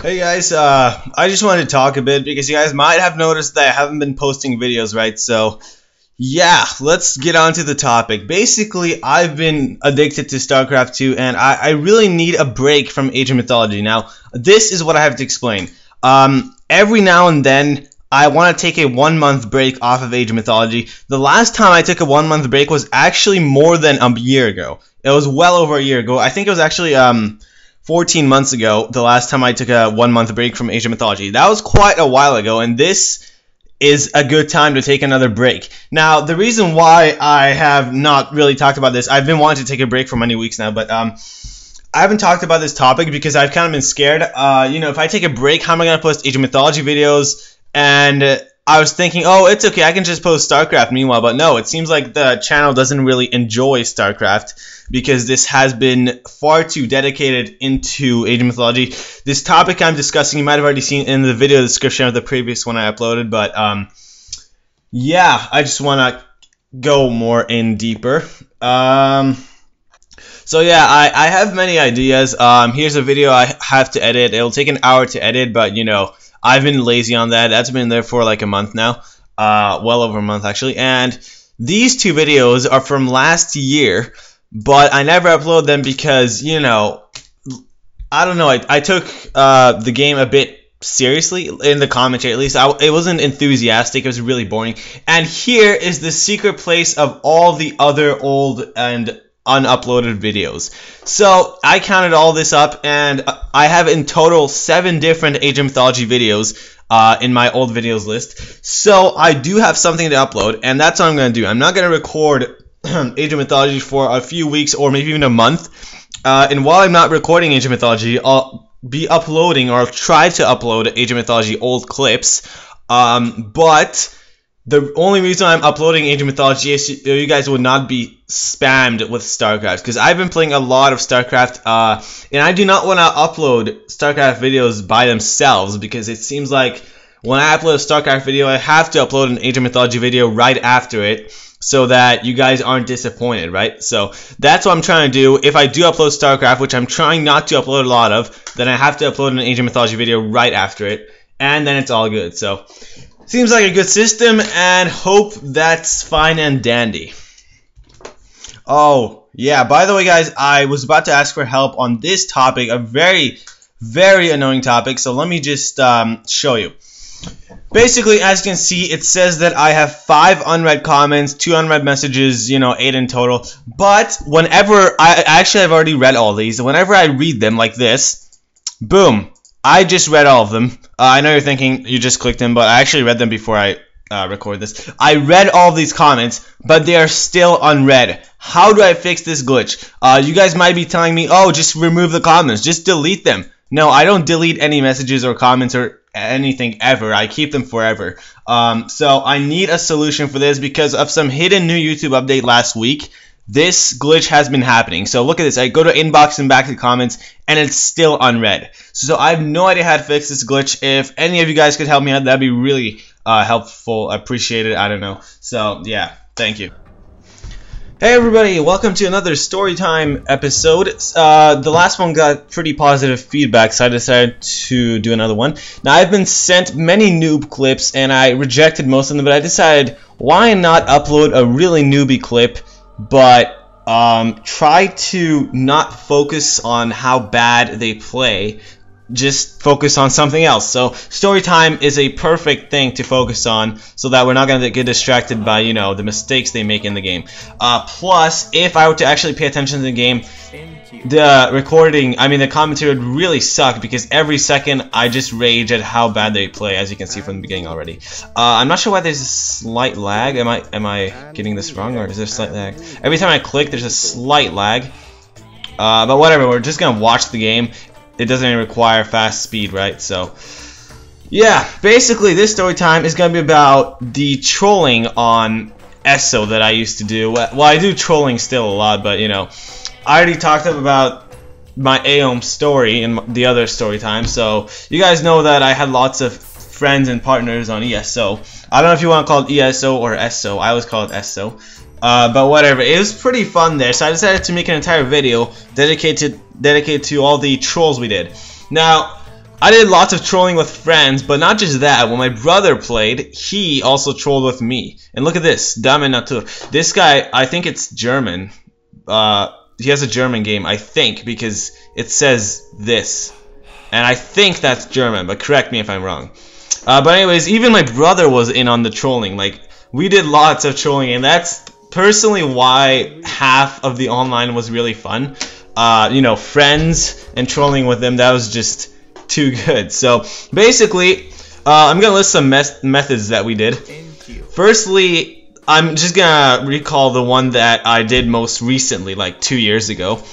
Hey guys, I just wanted to talk a bit because you guys might have noticed that I haven't been posting videos, right? So, yeah, let's get on to the topic. Basically, I've been addicted to StarCraft 2 and I really need a break from Age of Mythology. Now, this is what I have to explain. Every now and then, I want to take a 1 month break off of Age of Mythology. The last time I took a 1 month break was actually more than a year ago. It was well over a year ago. I think it was actually 14 months ago, the last time I took a 1 month break from Age of Mythology. That was quite a while ago, and this is a good time to take another break. Now, the reason why I have not really talked about this, I've been wanting to take a break for many weeks now, but I haven't talked about this topic because I've kind of been scared. If I take a break, how am I going to post Age of Mythology videos? And I was thinking, oh, it's okay, I can just post StarCraft meanwhile, but no, it seems like the channel doesn't really enjoy StarCraft because this has been far too dedicated into Age of Mythology. This topic I'm discussing, you might have already seen in the video description of the previous one I uploaded, but yeah, I just want to go more in deeper. So yeah, I have many ideas. Here's a video I have to edit. It'll take an hour to edit, but you know, I've been lazy on that. That's been there for like a month now. Well over a month actually. And these two videos are from last year, but I never upload them because, you know, I don't know, I took the game a bit seriously in the commentary, at least. It wasn't enthusiastic, it was really boring. And here is the secret place of all the other old and unuploaded videos. So I counted all this up and I have in total 7 different Age of Mythology videos in my old videos list. So I do have something to upload, and that's what I'm going to do. I'm not going to record Age of Mythology for a few weeks or maybe even a month. And while I'm not recording Age of Mythology, I'll be uploading, or I'll try to upload Age of Mythology old clips. But the only reason I'm uploading Age of Mythology is so you guys would not be spammed with StarCraft, because I've been playing a lot of StarCraft, and I do not want to upload StarCraft videos by themselves, because it seems like when I upload a StarCraft video, I have to upload an Age of Mythology video right after it, so that you guys aren't disappointed, right? So that's what I'm trying to do. If I do upload StarCraft, which I'm trying not to upload a lot of, then I have to upload an Age of Mythology video right after it, and then it's all good. So seems like a good system, and hope that's fine and dandy. Oh, yeah, by the way, guys, I was about to ask for help on this topic, a very, very annoying topic, so let me just show you. Basically, as you can see, it says that I have 5 unread comments, 2 unread messages, you know, 8 in total, but whenever, I've already read all these, whenever I read them like this, boom, I just read all of them. I know you're thinking you just clicked them, but I actually read them before I record this. I read all of these comments, but they are still unread. How do I fix this glitch? You guys might be telling me, oh, just remove the comments, just delete them. No, I don't delete any messages or comments or anything ever. I keep them forever. So I need a solution for this because of some hidden new YouTube update last week. This glitch has been happening. So look at this. I go to inbox and back to comments, and it's still unread. So I have no idea how to fix this glitch. If any of you guys could help me out, that'd be really helpful. I appreciate it. I don't know. So yeah, thank you. Hey everybody, welcome to another Storytime episode. The last one got pretty positive feedback, so I decided to do another one. Now, I've been sent many noob clips, and I rejected most of them, but I decided, why not upload a really newbie clip, but try to not focus on how bad they play, just focus on something else. So Storytime is a perfect thing to focus on so that we're not going to get distracted by, you know, the mistakes they make in the game. Plus, if I were to actually pay attention to the game, the commentary would really suck because every second I just rage at how bad they play, as you can see from the beginning already. I'm not sure why there's a slight lag. Am I getting this wrong, or is there a slight lag? Every time I click, there's a slight lag. But whatever, we're just going to watch the game. It doesn't require fast speed, right? So, yeah, basically this story time is going to be about the trolling on ESO that I used to do. Well, I do trolling still a lot, but, you know, I already talked about my AOM story in the other story time, so you guys know that I had lots of friends and partners on ESO. I don't know if you want to call it ESO or ESO. I always call it ESO. But whatever, it was pretty fun there, so I decided to make an entire video dedicated to all the trolls we did. Now, I did lots of trolling with friends, but not just that. When my brother played, he also trolled with me. And look at this, Dame Natur. This guy, I think it's German. He has a German game, I think, because it says this. And I think that's German, but correct me if I'm wrong. But anyways, even my brother was in on the trolling. Like, we did lots of trolling, and that's personally why half of the online was really fun. You know, friends and trolling with them, that was just too good. So basically, I'm gonna list some methods that we did. Firstly, I'm just gonna recall the one that I did most recently, like 2 years ago.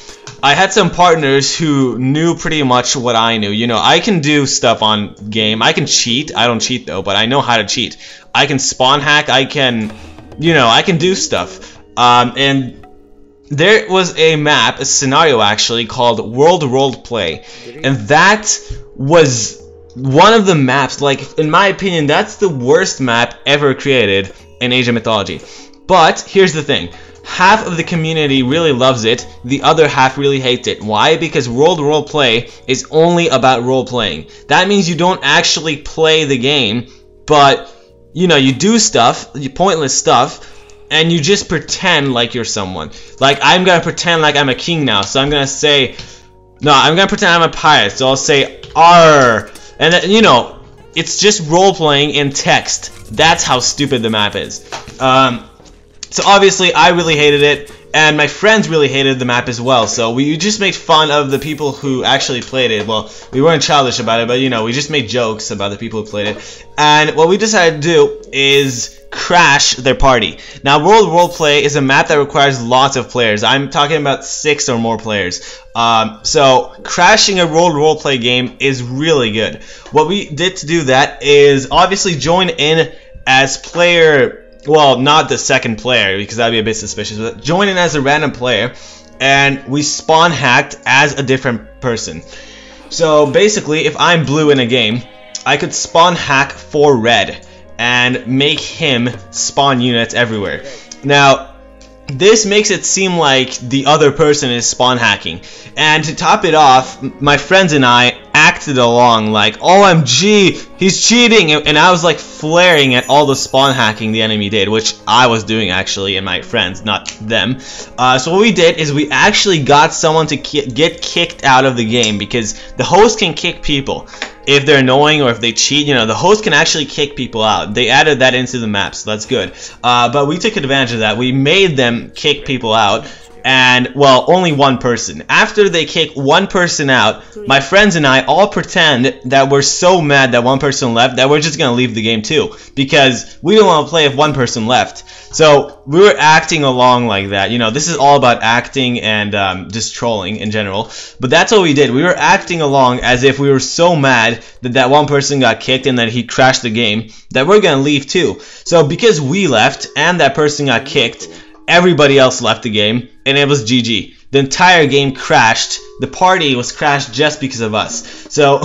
I had some partners who knew pretty much what I knew. You know, I can do stuff on game. I can cheat. I don't cheat though, but I know how to cheat. I can spawn hack. I can, you know, I can do stuff. And there was a map, a scenario actually, called World Roleplay, and that was one of the maps, like, in my opinion, that's the worst map ever created in Asian mythology. But here's the thing, half of the community really loves it, the other half really hates it. Why? Because World Roleplay is only about role-playing. That means you don't actually play the game, but, you know, you do stuff, pointless stuff, and you just pretend like you're someone. Like, I'm gonna pretend like I'm a king now, so I'm gonna say, no, I'm gonna pretend I'm a pirate, so I'll say, "Arr," and then, you know, it's just role-playing in text. That's how stupid the map is. So obviously, I really hated it, and my friends really hated the map as well, so we just made fun of the people who actually played it. Well, we weren't childish about it, but, you know, we just made jokes about the people who played it. And what we decided to do is crash their party. Now, World Roleplay is a map that requires lots of players. I'm talking about 6 or more players. So crashing a World Roleplay game is really good. What we did to do that is obviously join in as player, well, not the second player, because that'd be a bit suspicious, but join in as a random player, and we spawn hacked as a different person. So basically, if I'm blue in a game, I could spawn hack for red and make him spawn units everywhere. Now, this makes it seem like the other person is spawn hacking. And to top it off, my friends and I acted along like, OMG, he's cheating! And I was like flaring at all the spawn hacking the enemy did, which I was doing actually, and my friends, not them. So what we did is we actually got someone to get kicked out of the game, because the host can kick people. If they're annoying or if they cheat, you know, the host can actually kick people out. They added that into the map, so that's good. But we took advantage of that. We made them kick people out, and, well, only one person. After they kick one person out, my friends and I all pretend that we're so mad that one person left that we're just gonna leave the game too, because we don't want to play if one person left. So we were acting along like that. You know, this is all about acting and just trolling in general. But that's what we did. We were acting along as if we were so mad that that one person got kicked and that he crashed the game that we're gonna leave too. So because we left and that person got kicked, everybody else left the game, and it was GG. The entire game crashed. The party was crashed just because of us. So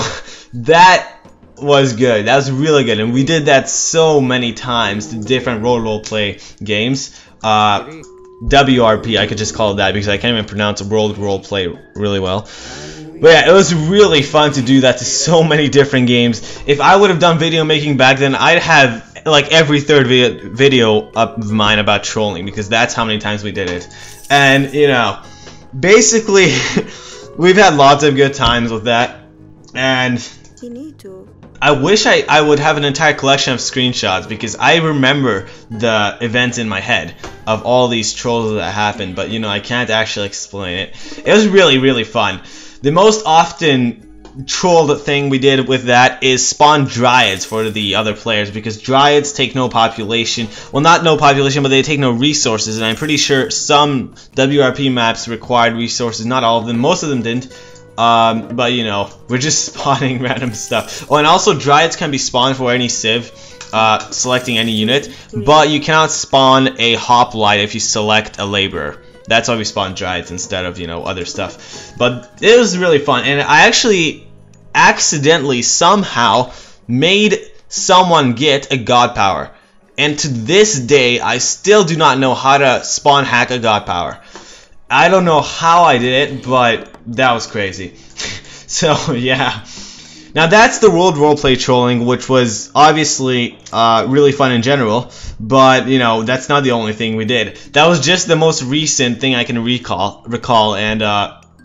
that was good. That was really good, and we did that so many times to different role-play games. WRP, I could just call it that because I can't even pronounce World Roleplay really well. But yeah, it was really fun to do that to so many different games. If I would have done video making back then, I'd have like every third video of mine about trolling, because that's how many times we did it. And, you know, basically, we've had lots of good times with that. And I wish I would have an entire collection of screenshots, because I remember the events in my head of all these trolls that happened, but, you know, I can't actually explain it. It was really, really fun. The most often trolled thing we did with that is spawn dryads for the other players, because dryads take no population. Well, not no population, but they take no resources, and I'm pretty sure some WRP maps required resources. Not all of them, most of them didn't. But, you know, we're just spawning random stuff. Oh, and also dryads can be spawned for any civ, selecting any unit, but you cannot spawn a hoplite if you select a laborer. That's why we spawned dryads instead of, you know, other stuff. But it was really fun, and I actually accidentally somehow made someone get a god power. And to this day, I still do not know how to spawn hack a god power. I don't know how I did it, but that was crazy. So yeah. Now that's the world roleplay trolling, which was obviously really fun in general, but you know, that's not the only thing we did. That was just the most recent thing I can recall, and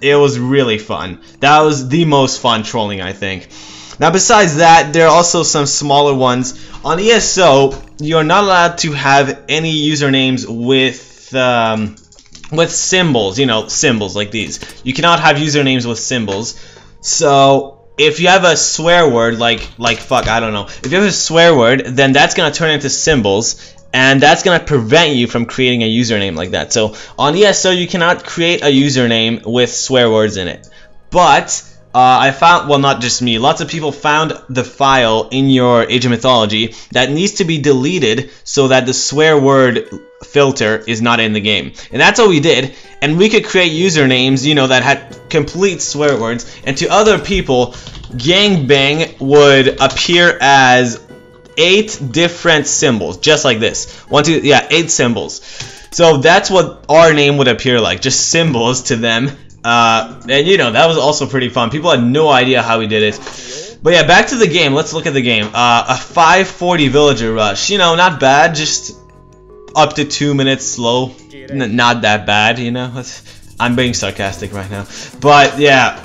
it was really fun. That was the most fun trolling, I think. Now besides that, there are also some smaller ones. On ESO, you're not allowed to have any usernames with symbols, you know, symbols like these. You cannot have usernames with symbols. So if you have a swear word like fuck, I don't know. If you have a swear word, then that's gonna turn into symbols, and that's gonna prevent you from creating a username like that. So on ESO, you cannot create a username with swear words in it. But I found, well, not just me, lots of people found the file in your Age of Mythology that needs to be deleted so that the swear word filter is not in the game. And that's what we did, and we could create usernames, you know, that had complete swear words, and to other people, gangbang would appear as 8 different symbols, just like this. 1, 2, yeah, 8 symbols. So that's what our name would appear like, just symbols to them. And you know, that was also pretty fun. People had no idea how we did it. But yeah, back to the game. Let's look at the game. A 540 villager rush. You know, not bad. Just up to 2 minutes slow. Not that bad, you know. I'm being sarcastic right now. But yeah,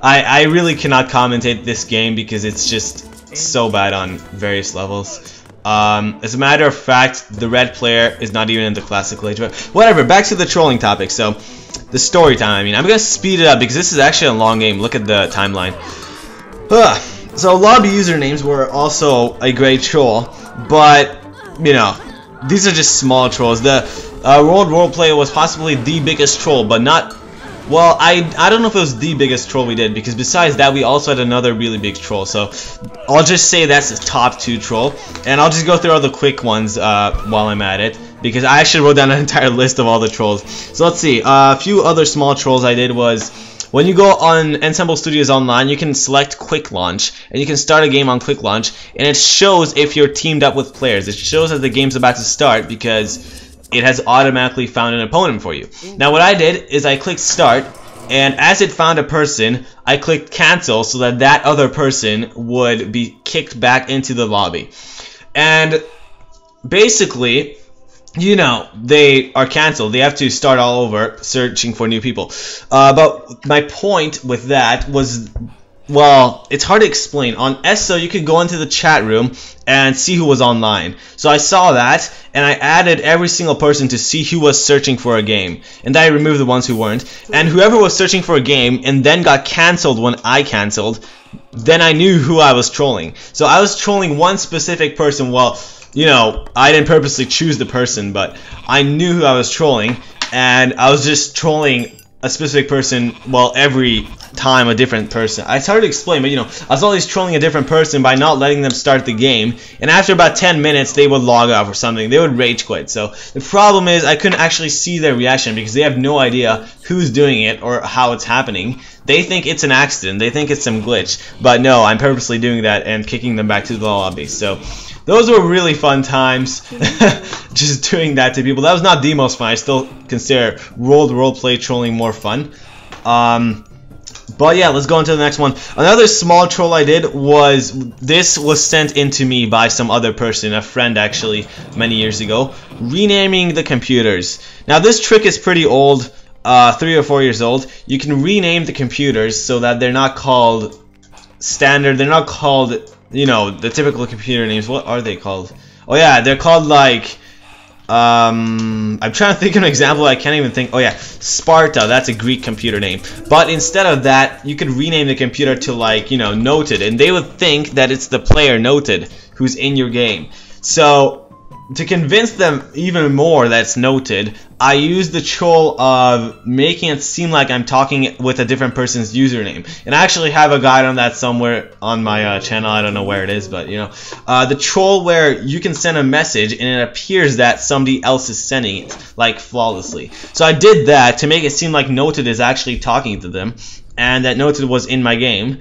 I really cannot commentate this game because it's just so bad on various levels. As a matter of fact, the red player is not even in the classical age, but whatever. Back to the trolling topic. So, the story time. I mean, I'm gonna speed it up because this is actually a long game. Look at the timeline. So, lobby usernames were also a great troll, but you know, these are just small trolls. The world roleplay was possibly the biggest troll, but not. Well, I don't know if it was the biggest troll we did, because besides that we also had another really big troll. So I'll just say that's the top 2 troll, and I'll just go through all the quick ones while I'm at it, because I actually wrote down an entire list of all the trolls. So let's see. A few other small trolls I did was, when you go on Ensemble Studios Online, you can select Quick Launch, and you can start a game on Quick Launch, and it shows if you're teamed up with players. It shows that the game's about to start because it has automatically found an opponent for you. Now what I did is I clicked start, and as it found a person, I clicked cancel so that that other person would be kicked back into the lobby. And basically, you know, they are canceled. They have to start all over searching for new people. But my point with that was, well, it's hard to explain. On ESO, you could go into the chat room and see who was online. So I saw that, and I added every single person to see who was searching for a game. And then I removed the ones who weren't. And whoever was searching for a game and then got cancelled when I cancelled, then I knew who I was trolling. So I was trolling one specific person. Well, you know, I didn't purposely choose the person, but I knew who I was trolling. And I was just trolling a specific person, well, every time a different person. It's hard to explain, but you know, I was always trolling a different person by not letting them start the game, and after about 10 minutes they would log off or something. They would rage quit. So the problem is I couldn't actually see their reaction because they have no idea who's doing it or how it's happening. They think it's an accident, they think it's some glitch, but no, I'm purposely doing that and kicking them back to the lobby. So those were really fun times, just doing that to people. That was not the most fun. I still consider world roleplay trolling more fun. But yeah, let's go into the next one. Another small troll I did was, this was sent in to me by some other person, a friend actually, many years ago, renaming the computers. Now this trick is pretty old, 3 or 4 years old. You can rename the computers so that they're not called standard, they're not called, you know, the typical computer names. What are they called? Oh yeah, they're called like, I'm trying to think of an example. I can't even think. Oh yeah, Sparta. That's a Greek computer name. But instead of that, you could rename the computer to, like, you know, Noted, and they would think that it's the player Noted who's in your game. So to convince them even more that it's Noted, I used the troll of making it seem like I'm talking with a different person's username. And I actually have a guide on that somewhere on my channel. I don't know where it is, but you know, the troll where you can send a message and it appears that somebody else is sending it, like, flawlessly. So I did that to make it seem like Noted is actually talking to them, and that Noted was in my game,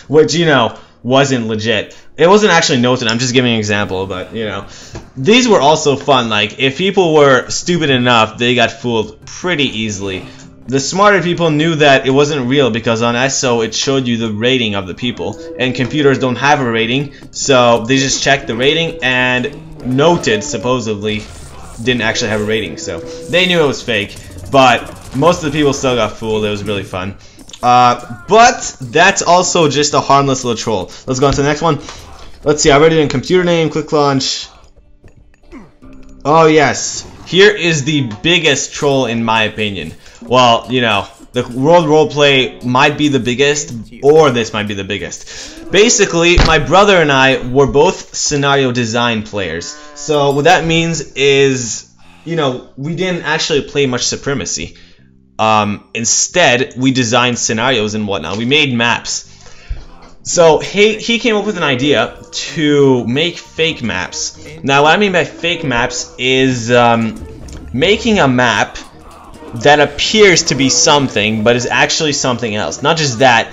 which, you know, wasn't legit. It wasn't actually Noted, I'm just giving an example, but you know, these were also fun. Like, if people were stupid enough, they got fooled pretty easily. the smarter people knew that it wasn't real because on SO it showed you the rating of the people, and computers don't have a rating, so they just checked the rating, and Noted supposedly didn't actually have a rating, so they knew it was fake, but most of the people still got fooled. It was really fun. But that's also just a harmless little troll. Let's go on to the next one. Let's see, I've already done computer name, quick launch. Oh yes, here is the biggest troll in my opinion. Well, you know, the world roleplay might be the biggest, or this might be the biggest. Basically, my brother and I were both scenario design players. So what that means is, you know, we didn't actually play much Supremacy. Instead, we designed scenarios and whatnot. We made maps. So he came up with an idea to make fake maps. Now, what I mean by fake maps is making a map that appears to be something, but is actually something else. Not just that,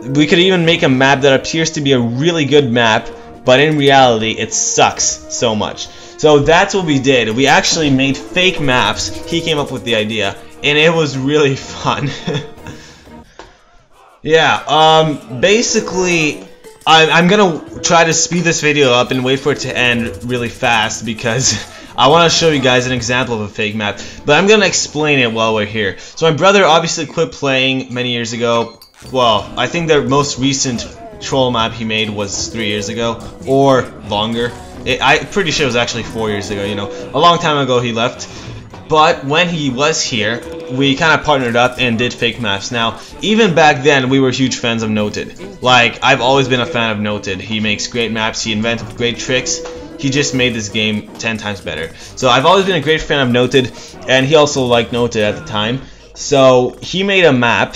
we could even make a map that appears to be a really good map, but in reality, it sucks so much. So that's what we did. We actually made fake maps. He came up with the idea, and it was really fun. Yeah, basically, I'm gonna try to speed this video up and wait for it to end really fast because I want to show you guys an example of a fake map, but I'm gonna explain it while we're here. So my brother obviously quit playing many years ago. Well, I think the most recent troll map he made was 3 years ago, or longer. I'm pretty sure it was actually 4 years ago, you know. A long time ago he left. But when he was here, we kind of partnered up and did fake maps. Now, even back then, we were huge fans of Noted. Like, I've always been a fan of Noted. He makes great maps, he invented great tricks. He just made this game 10 times better. So I've always been a great fan of Noted, and he also liked Noted at the time. So he made a map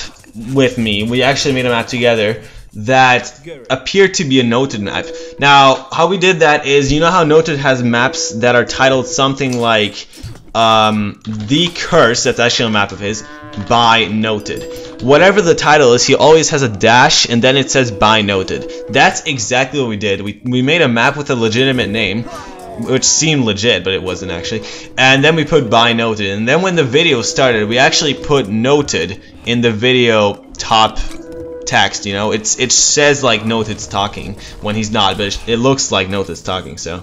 with me. We actually made a map together that appeared to be a Noted map. Now, how we did that is, you know how Noted has maps that are titled something like The Curse, that's actually a map of his, by Noted. Whatever the title is, he always has a dash and then it says by Noted. That's exactly what we did. We made a map with a legitimate name, which seemed legit, but it wasn't actually. And then we put by Noted. And then when the video started, we actually put Noted in the video top text, you know. It says like Noted's talking when he's not, but it looks like Noted's talking, so.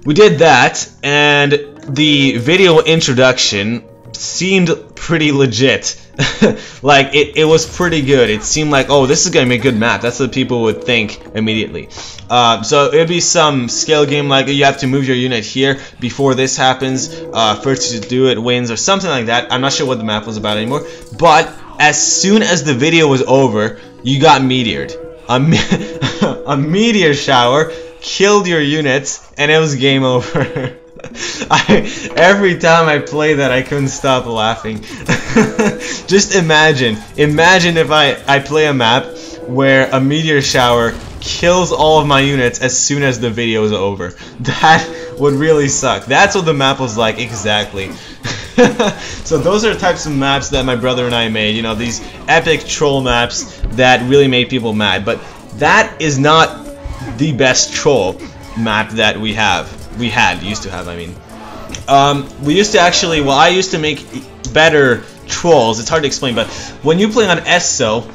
We did that, and the video introduction seemed pretty legit. Like, it was pretty good. It seemed like, oh, this is gonna be a good map. That's what people would think immediately. So it'd be some skill game, like you have to move your unit here before this happens. First to do it wins, or something like that. I'm not sure what the map was about anymore. But as soon as the video was over, you got meteored. A meteor shower killed your units, and it was game over. Every time I play that, I couldn't stop laughing. Just imagine if I play a map where a meteor shower kills all of my units as soon as the video is over. That would really suck. That's what the map was like exactly. So those are the types of maps that my brother and I made, you know, these epic troll maps that really made people mad. But that is not the best troll map that we used to have, I mean. We used to actually, well, I used to make better trolls. It's hard to explain, but when you play on SO,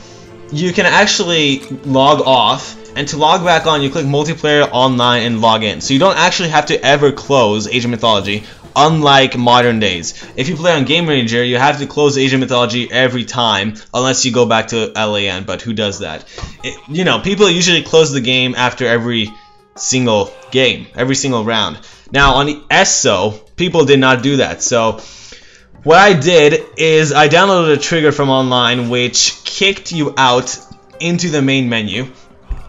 you can actually log off, and to log back on, you click multiplayer online and log in. So you don't actually have to ever close Age of Mythology, unlike modern days. If you play on Game Ranger, you have to close Age of Mythology every time, unless you go back to LAN, but who does that? You know, people usually close the game after every single game, every single round. Now, on the SO, people did not do that, so what I did is I downloaded a trigger from online which kicked you out into the main menu.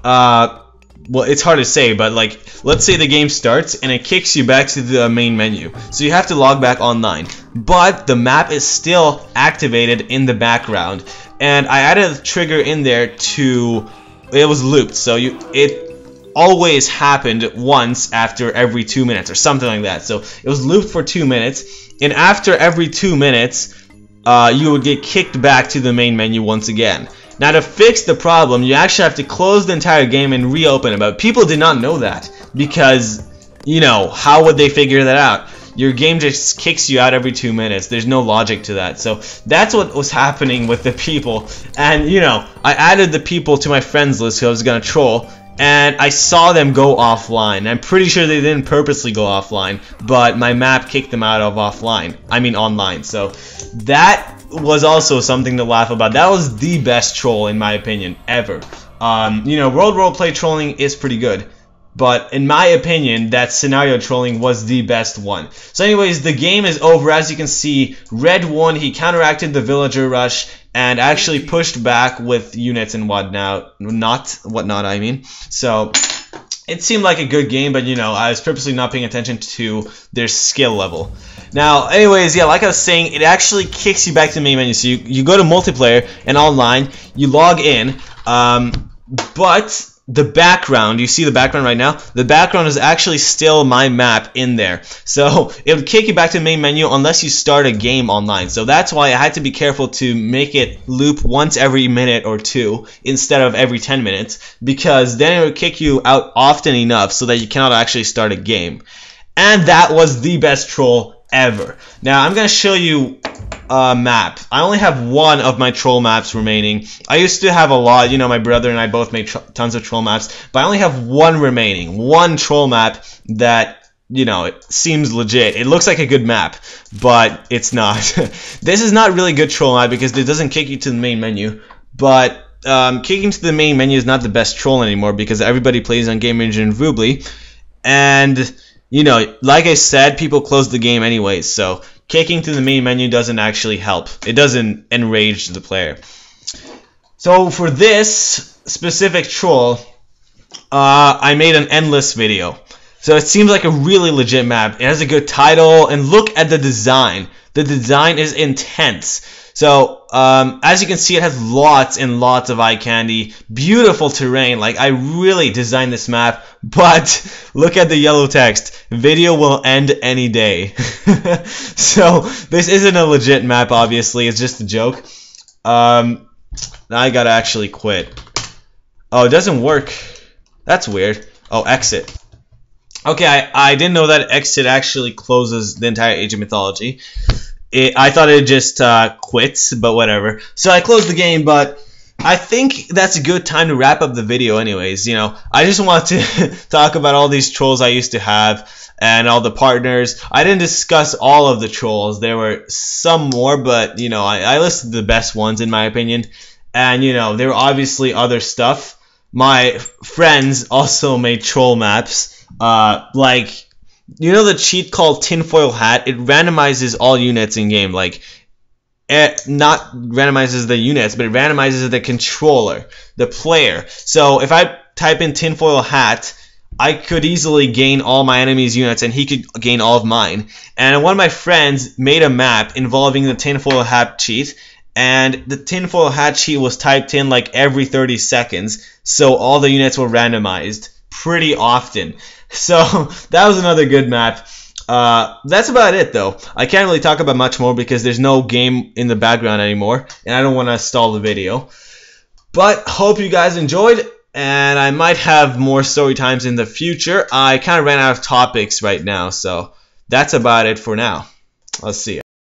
Well, it's hard to say, but like, let's say the game starts and it kicks you back to the main menu. So you have to log back online. But the map is still activated in the background. And I added a trigger in there to, it was looped. So it always happened once after every 2 minutes or something like that. So it was looped for 2 minutes. And after every 2 minutes, you would get kicked back to the main menu once again. Now, to fix the problem, you actually have to close the entire game and reopen it. But people did not know that because, you know, how would they figure that out? your game just kicks you out every 2 minutes. There's no logic to that. So that's what was happening with the people. And you know, I added the people to my friends list who I was gonna troll, and I saw them go offline. I'm pretty sure they didn't purposely go offline, but my map kicked them out of online. So that was also something to laugh about. That was the best troll in my opinion ever. You know, world roleplay trolling is pretty good, but in my opinion, that scenario trolling was the best one. So anyways, the game is over. As you can see, Red won. He counteracted the villager rush and actually pushed back with units and whatnot. So it seemed like a good game, but you know, I was purposely not paying attention to their skill level. Now, anyways, yeah, like I was saying, it actually kicks you back to the main menu. So you go to multiplayer and online, you log in, but the background, you see the background right now? The background is actually still my map in there. So it would kick you back to the main menu unless you start a game online. So that's why I had to be careful to make it loop once every minute or two instead of every 10 minutes, because then it would kick you out often enough so that you cannot actually start a game. And that was the best troll ever. Now I'm going to show you a map. I only have one of my troll maps remaining. I used to have a lot, you know, my brother and I both made tons of troll maps, but I only have one remaining, one troll map that, you know, it seems legit. It looks like a good map, but it's not. This is not really good troll map because it doesn't kick you to the main menu, but kicking to the main menu is not the best troll anymore because everybody plays on Game Ranger and Voobly, and you know, like I said, people close the game anyways, so kicking to the main menu doesn't actually help. It doesn't enrage the player. So for this specific troll, I made an endless video. So it seems like a really legit map. It has a good title, and look at the design. The design is intense. So as you can see, it has lots and lots of eye candy, beautiful terrain. Like, I really designed this map, but look at the yellow text. Video will end any day. So this isn't a legit map, obviously. It's just a joke. Now I gotta actually quit. Oh, it doesn't work. That's weird. Oh, exit. Okay, I didn't know that exit actually closes the entire Age of Mythology. I thought it just quits, but whatever. So I closed the game, but I think that's a good time to wrap up the video anyways. You know, I just want to talk about all these trolls I used to have and all the partners. I didn't discuss all of the trolls. There were some more, but, you know, I listed the best ones in my opinion. And, you know, there were obviously other stuff. My friends also made troll maps, like, you know the cheat called Tinfoil Hat? It randomizes all units in game. Like, it not randomizes the units, but it randomizes the controller, the player. So if I type in Tinfoil Hat, I could easily gain all my enemy's units, and he could gain all of mine. And one of my friends made a map involving the Tinfoil Hat cheat, and the Tinfoil Hat cheat was typed in like every 30 seconds, so all the units were randomized pretty often. So that was another good map. That's about it though. I can't really talk about much more because there's no game in the background anymore, and I don't want to stall the video. But hope you guys enjoyed, and I might have more story times in the future. I kind of ran out of topics right now, so that's about it for now. I'll see you.